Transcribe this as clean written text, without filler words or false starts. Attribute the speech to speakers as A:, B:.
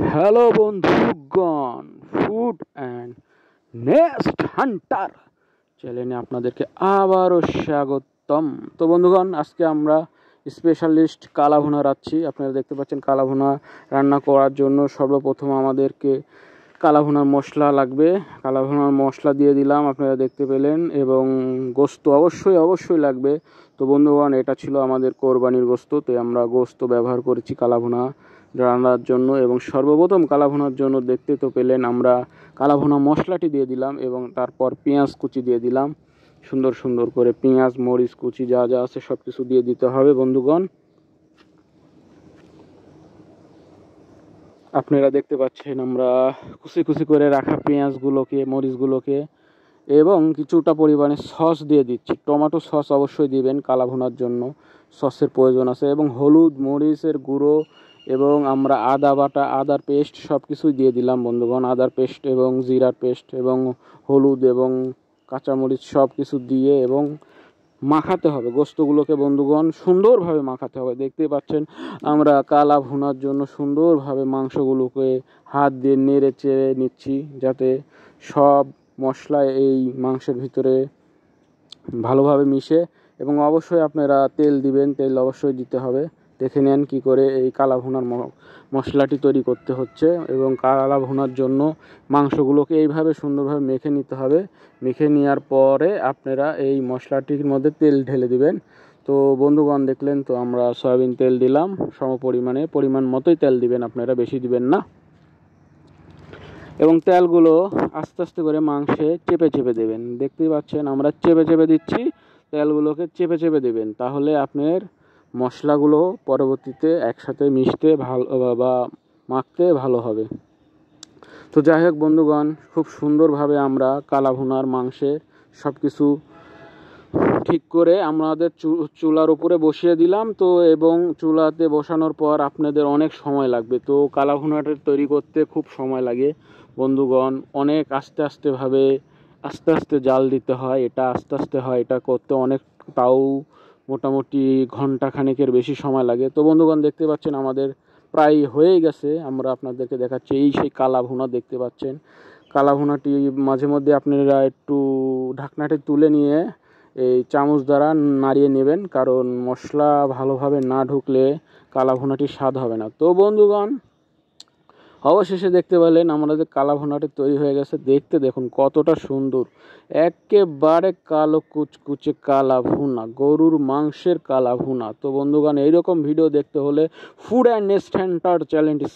A: Hello বন্ধুগণ, food and nest Hunter চ্যানেলে আপনাদেরকে আবারও স্বাগতম। তো বন্ধুগণ, আজকে আমরা স্পেশালিস্ট কালাভুনা রাঁধছি। আপনারা দেখতে পাচ্ছেন কালাভুনা রান্না করার জন্য সর্বপ্রথম আমাদেরকে কালাভুনার মশলা লাগবে। কালাভুনার মশলা দিয়ে দিলাম, আপনারা দেখতে পেলেন, এবং গোস্ত অবশ্যই লাগবে। তো বন্ধুগণ, এটা ছিল আমাদের কোরবানির গোস্ত, তো আমরা গোস্ত ব্যবহার করেছি কালাভুনা রান্নার জন্য। এবং সর্বপ্রথম কালাভুনার জন্য দেখতে তো পেলেন আমরা কালাভুনা মশলাটি দিয়ে দিলাম, এবং তারপর পেঁয়াজ কুচি দিয়ে দিলাম। সুন্দর করে পেঁয়াজ, মরিচ কুচি যা যা আছে সব কিছু দিয়ে দিতে হবে বন্ধুগণ। আপনারা দেখতে পাচ্ছেন আমরা কুচি করে রাখা পেঁয়াজগুলোকে, মরিচগুলোকে, এবং কিছুটা পরিমাণে সস দিয়ে দিচ্ছি। টমেটো সস অবশ্যই দিবেন, কালাভুনার জন্য সসের প্রয়োজন আছে। এবং হলুদ, মরিচের গুঁড়ো, এবং আমরা আদা বাটা, আদার পেস্ট সব কিছুই দিয়ে দিলাম বন্ধুগণ। আদার পেস্ট এবং জিরার পেস্ট এবং হলুদ এবং কাঁচামরিচ সব কিছু দিয়ে এবং মাখাতে হবে গোস্তগুলোকে বন্ধুগণ, সুন্দরভাবে মাখাতে হবে। দেখতে পাচ্ছেন আমরা কালা ভুনার জন্য সুন্দরভাবে মাংসগুলোকে হাত দিয়ে নেড়ে চেড়ে নিচ্ছি, যাতে সব মশলা এই মাংসের ভিতরে ভালোভাবে মিশে। এবং অবশ্যই আপনারা তেল দিবেন, তেল অবশ্যই দিতে হবে। দেখে নেন কি করে এই কালা ভুনার মশলাটি তৈরি করতে হচ্ছে। এবং কালা ভুনার জন্য মাংসগুলোকে এইভাবে সুন্দরভাবে মেখে নিতে হবে। মেখে নেওয়ার পরে আপনারা এই মশলাটির মধ্যে তেল ঢেলে দিবেন। তো বন্ধুগণ, দেখলেন তো আমরা সয়াবিন তেল দিলাম পরিমাণ মতোই তেল দিবেন, আপনারা বেশি দিবেন না। এবং তেলগুলো আস্তে করে মাংসে চেপে দেবেন। দেখতেই পাচ্ছেন আমরা চেপে দিচ্ছি, তেলগুলোকে চেপে দেবেন, তাহলে আপনার মশলাগুলো পরবর্তীতে একসাথে মিশতে ভালো বা মাখতে ভালো হবে। তো যাই হোক বন্ধুগণ, খুব সুন্দরভাবে আমরা কালাভুনার মাংসের সব কিছু ঠিক করে আমাদের চুলার উপরে বসিয়ে দিলাম। তো এবং চুলাতে বসানোর পর আপনাদের অনেক সময় লাগবে। তো কালাভুনাটা তৈরি করতে খুব সময় লাগে বন্ধুগণ, অনেক আস্তে জাল দিতে হয়। এটা আস্তে হয়, এটা করতে অনেক, তাও মোটামুটি ঘন্টা খানেকের বেশি সময় লাগে। তো বন্ধুগণ, দেখতে পাচ্ছেন আমাদের প্রায় হয়ে গেছে। আমরা আপনাদেরকে দেখাচ্ছি, এই সেই কালাভুনা দেখতে পাচ্ছেন। কালাভুনাটি মাঝে মধ্যে আপনারা একটু ঢাকনাটি তুলে নিয়ে এই চামচ দ্বারা নাড়িয়ে নেবেন, কারণ মশলা ভালোভাবে না ঢুকলে কালাভুনাটি স্বাদ হবে না। তো বন্ধুগণ, অবশেষে দেখতে পেলেন আমাদের কালাভুনাটি তৈরি হয়ে গেছে। দেখতে দেখুন কতটা সুন্দর, একেবারে কালো কুচকুচে কালাভুনা, গরুর মাংসের কালাভুনা। তো বন্ধুগণ, এইরকম ভিডিও দেখতে হলে ফুড অ্যান্ড নেস্ট হান্টার চ্যানেলটি